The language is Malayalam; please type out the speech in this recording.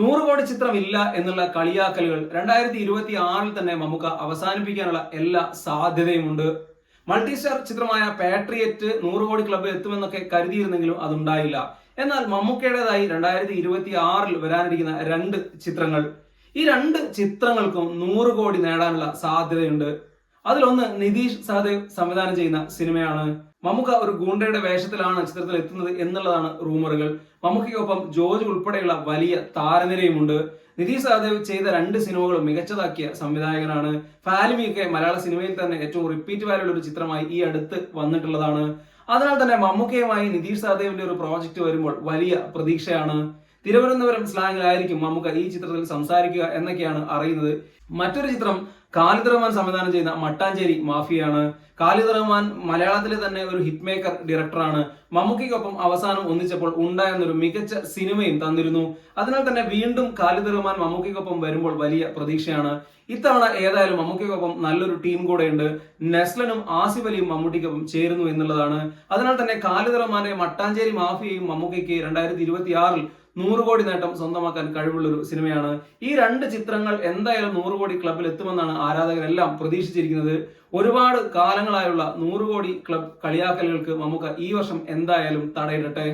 100 കോടി ചിത്രമില്ല എന്നുള്ള കളിയാക്കലുകൾ 2026 തന്നെ മമ്മൂക്ക അവസാനിപ്പിക്കാനുള്ള എല്ലാ സാധ്യതയുമുണ്ട്. മൾട്ടിസ്റ്റാർ ചിത്രമായ പാട്രിയറ്റ് 100 കോടി ക്ലബ്ബിൽ എത്തുമെന്നൊക്കെ കരുതിയിരുന്നെങ്കിലും അതുണ്ടായില്ല. എന്നാൽ മമ്മൂക്കയുടേതായി 2026 വരാനിരിക്കുന്ന രണ്ട് ചിത്രങ്ങൾ, ഈ രണ്ട് ചിത്രങ്ങൾക്കും 100 കോടി നേടാനുള്ള സാധ്യതയുണ്ട്. അതിലൊന്ന് നിതീഷ് സഹദേവ് സംവിധാനം ചെയ്യുന്ന സിനിമയാണ്. മമ്മൂക്ക ഒരു ഗൂണ്ടയുടെ വേഷത്തിലാണ് ചിത്രത്തിൽ എത്തുന്നത് എന്നുള്ളതാണ് റൂമറുകൾ. മമ്മൂക്കയ്ക്കൊപ്പം ജോർജ് ഉൾപ്പെടെയുള്ള വലിയ താരനിരയുമുണ്ട്. നിതീഷ് സഹദേവ് ചെയ്ത രണ്ട് സിനിമകളും മികച്ചതാക്കിയ സംവിധായകനാണ്. ഫാലിമിയൊക്കെ മലയാള സിനിമയിൽ തന്നെ ഏറ്റവും റിപ്പീറ്റ് വാല്യുള്ള ഒരു ചിത്രമായി ഈ അടുത്ത് വന്നിട്ടുള്ളതാണ്. അതിനാൽ തന്നെ മമ്മൂക്കയുമായി നിതീഷ് സഹദേവിന്റെ ഒരു പ്രോജക്റ്റ് വരുമ്പോൾ വലിയ പ്രതീക്ഷയാണ്. തിരുവനന്തപുരം സ്ലാങ്ങിലായിരിക്കും മമ്മൂക്ക ഈ ചിത്രത്തിൽ സംസാരിക്കുക എന്നൊക്കെയാണ് അറിയുന്നത്. മറ്റൊരു ചിത്രം ഖാലിദ് റഹ്മാൻ സംവിധാനം ചെയ്യുന്ന മട്ടാഞ്ചേരി മാഫിയാണ്. ഖാലിദ് റഹ്മാൻ മലയാളത്തിലെ തന്നെ ഒരു ഹിറ്റ് മേക്കർ ഡയറക്ടറാണ്. മമ്മൂക്കയ്ക്കൊപ്പം അവസാനം ഒന്നിച്ചപ്പോൾ ഉണ്ടായെന്നൊരു മികച്ച സിനിമയും തന്നിരുന്നു. അതിനാൽ തന്നെ വീണ്ടും ഖാലിദ് റഹ്മാൻ മമ്മൂക്കയ്ക്കൊപ്പം വരുമ്പോൾ വലിയ പ്രതീക്ഷയാണ്. ഇത്തവണ ഏതായാലും മമ്മൂക്കയ്ക്കൊപ്പം നല്ലൊരു ടീം കൂടെയുണ്ട്. നെസ്ലനും ആസിഫ് അലിയും മമ്മൂട്ടിക്കൊപ്പം ചേരുന്നു എന്നുള്ളതാണ്. അതിനാൽ തന്നെ ഖാലിദ് റഹ്മാന്റെ മട്ടാഞ്ചേരി മാഫിയയും മമ്മൂക്കയ്ക്ക് 2026 100 കോടി നേട്ടം സ്വന്തമാക്കാൻ കഴിവുള്ളൊരു സിനിമയാണ്. ഈ രണ്ട് ചിത്രങ്ങൾ എന്തായാലും 100 കോടി ക്ലബിൽ എത്തുമെന്നാണ് ആരാധകരെല്ലാം പ്രതീക്ഷിച്ചിരിക്കുന്നത്. ഒരുപാട് കാലങ്ങളായുള്ള 100 കോടി ക്ലബ് കളിയാക്കലുകൾക്ക് മമ്മൂക്ക ഈ വർഷം എന്തായാലും തടയിടട്ടെ.